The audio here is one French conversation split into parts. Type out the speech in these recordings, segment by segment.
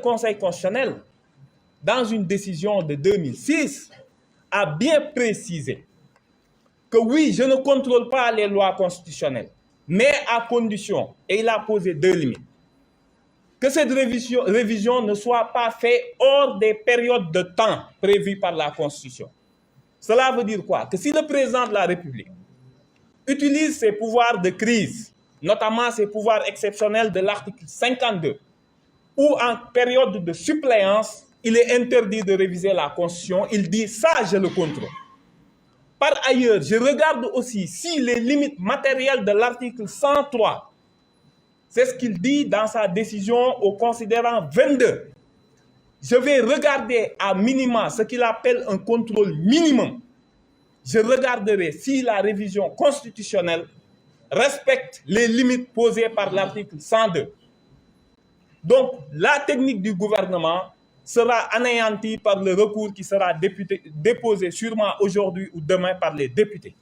Conseil constitutionnel, dans une décision de 2006, a bien précisé que oui, je ne contrôle pas les lois constitutionnelles, mais à condition, et il a posé 2 limites, que cette révision ne soit pas faite hors des périodes de temps prévues par la Constitution. Cela veut dire quoi? Que si le président de la République utilise ses pouvoirs de crise, notamment ses pouvoirs exceptionnels de l'article 52, ou en période de suppléance, il est interdit de réviser la Constitution, il dit ça, je le contrôle. Par ailleurs, je regarde aussi si les limites matérielles de l'article 103, c'est ce qu'il dit dans sa décision au considérant 22. Je vais regarder à minima ce qu'il appelle un contrôle minimum. Je regarderai si la révision constitutionnelle respecte les limites posées par l'article 102. Donc, la technique du gouvernement sera anéantie par le recours qui sera déposé sûrement aujourd'hui ou demain par les députés.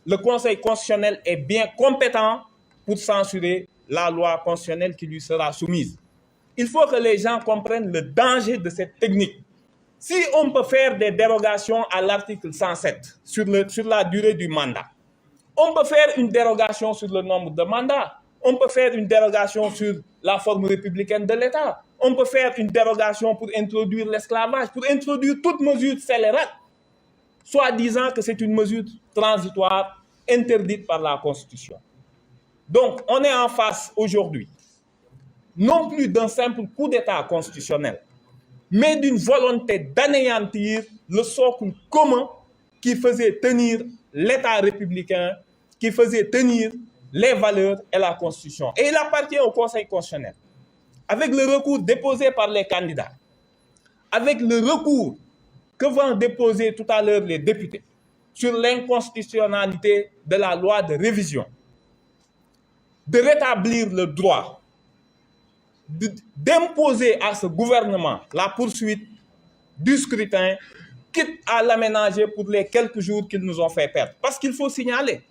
Le Conseil constitutionnel est bien compétent pour censurer la loi constitutionnelle qui lui sera soumise. Il faut que les gens comprennent le danger de cette technique. Si on peut faire des dérogations à l'article 107 sur la durée du mandat, on peut faire une dérogation sur le nombre de mandats, on peut faire une dérogation sur la forme républicaine de l'État, on peut faire une dérogation pour introduire l'esclavage, pour introduire toute mesure scélérate, soit disant que c'est une mesure transitoire interdite par la Constitution. Donc, on est en face aujourd'hui, non plus d'un simple coup d'État constitutionnel, mais d'une volonté d'anéantir le socle commun qui faisait tenir l'État républicain, qui faisait tenir les valeurs et la Constitution. Et il appartient au Conseil constitutionnel, avec le recours déposé par les candidats, avec le recours que vont déposer tout à l'heure les députés sur l'inconstitutionnalité de la loi de révision, de rétablir le droit, d'imposer à ce gouvernement la poursuite du scrutin, quitte à l'aménager pour les quelques jours qu'ils nous ont fait perdre. Parce qu'il faut signaler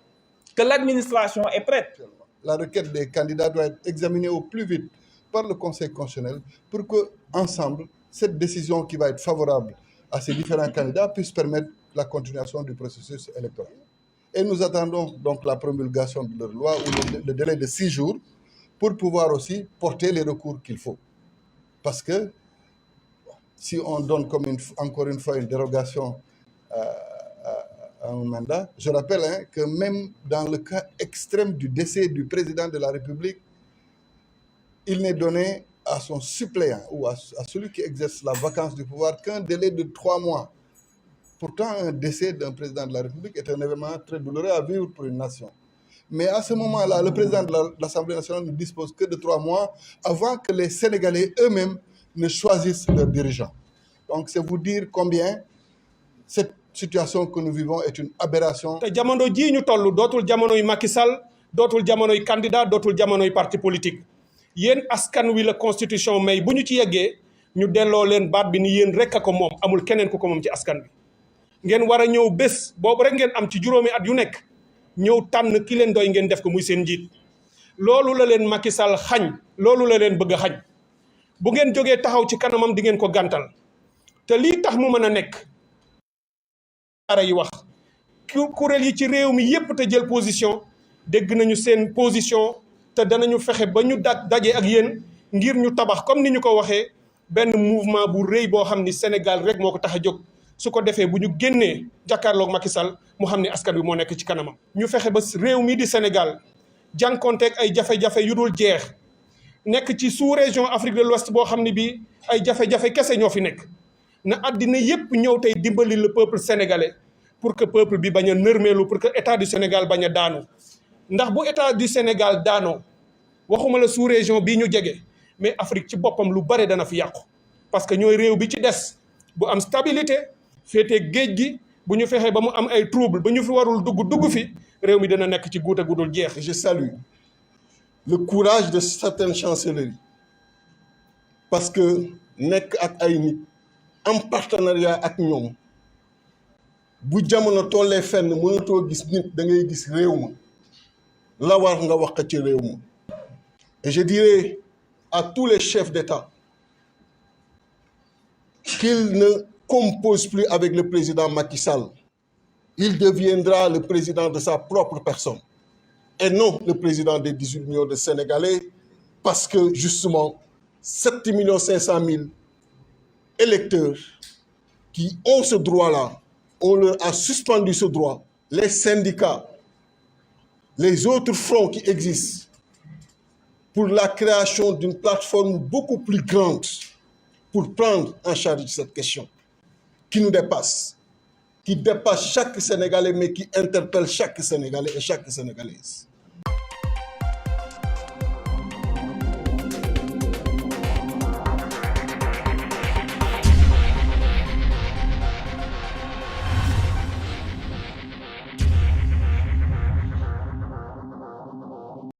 que l'administration est prête. La requête des candidats doit être examinée au plus vite par le Conseil constitutionnel pour que, ensemble, cette décision qui va être favorable à ces différents candidats puisse permettre la continuation du processus électoral. Et nous attendons donc la promulgation de leur loi ou le délai de 6 jours pour pouvoir aussi porter les recours qu'il faut. Parce que si on donne encore une fois une dérogation à un mandat, je rappelle que même dans le cas extrême du décès du président de la République, il n'est donné à son suppléant ou à celui qui exerce la vacance du pouvoir qu'un délai de 3 mois. Pourtant, un décès d'un président de la République est un événement très douloureux à vivre pour une nation. Mais à ce moment-là, le président de l'Assemblée nationale ne dispose que de 3 mois avant que les Sénégalais eux-mêmes ne choisissent leurs dirigeants. Donc, c'est vous dire combien cette situation que nous vivons est une aberration. te jamono jii ñu toll dootul jamonoy Macky Sall dootul jamonoy candidat dootul jamonoy parti politique yéen askan wi la constitution may bu ñu ci yeggee ñu delloo leen baat bi ni yéen rek a ko moom amul keneen ku ko moom ci askan bi ngeen war a ñëw bés boobu rek ngeen am ci juróomi at yu nekk ñëw tànn ki leen doy ngeen def ko muy seen njiit loolu la leen Macky Sall xañ loolu la leen bëgg a xañ bu ngeen jógee taxaw ci kanamam di ngeen ko gàntal te lii tax mu mën a nekk ara yi wax kuréel yi ci réew mi yépp te jël position dégg nañu seen position te danañu fexe ba ñu daje ak yéen ngir ñu tabax comme ni ñu ko waxee benn mouvement bu rëy boo xam ni Sénégal rek moo ko tax a jóg su ko defee bu ñu génnee jàkkaarloog Macky Sall mu xam ni askan wi moo nekk ci kanamam. ñu fexe ba réew mi di Sénégal jànkonteeg ay jafe-jafe yu dul jeex nekk ci sous-région Afrique de l'Ouest boo xam ne bii ay jafe-jafe kese ñoo fi nekk. na àddina yépp ñëw tey dimbali le peuple sénégalais pour que peuple bi bañ a nërmeelu pour que état du Sénégal bañ a daanu ndax bu état du Sénégal daanoo waxuma la sous-région bii ñu jege mais Afrique ci boppam lu bare dana fi yàqu parce que ñooy réew bi ci des bu am stabilité féetee géej gi bu ñu fexee ba mu am ay trouble ba ñu fi warul dugg fi réew mi dana nekk ci guuta gudul jeex. Je salue le courage de certaines chancelleries parce que nekk ak ay nit en partenariat ak ñoom bu jamono tollee fenn mënatoo gis nit da ngay gis réew ma la war nga wax ci réew ma et je dirais à tous les chefs d'État qu'il ne compose plus avec le président Macky Sall. Il deviendra le président de sa propre personne et non le président des 18 millions de Sénégalais, parce que justement, 7 500 000 électeurs qui ont ce droit-là, on leur a suspendu ce droit. Les syndicats, les autres fronts qui existent pour la création d'une plateforme beaucoup plus grande pour prendre en charge cette question qui nous dépasse, qui dépasse chaque Sénégalais, mais qui interpelle chaque Sénégalais et chaque Sénégalaise.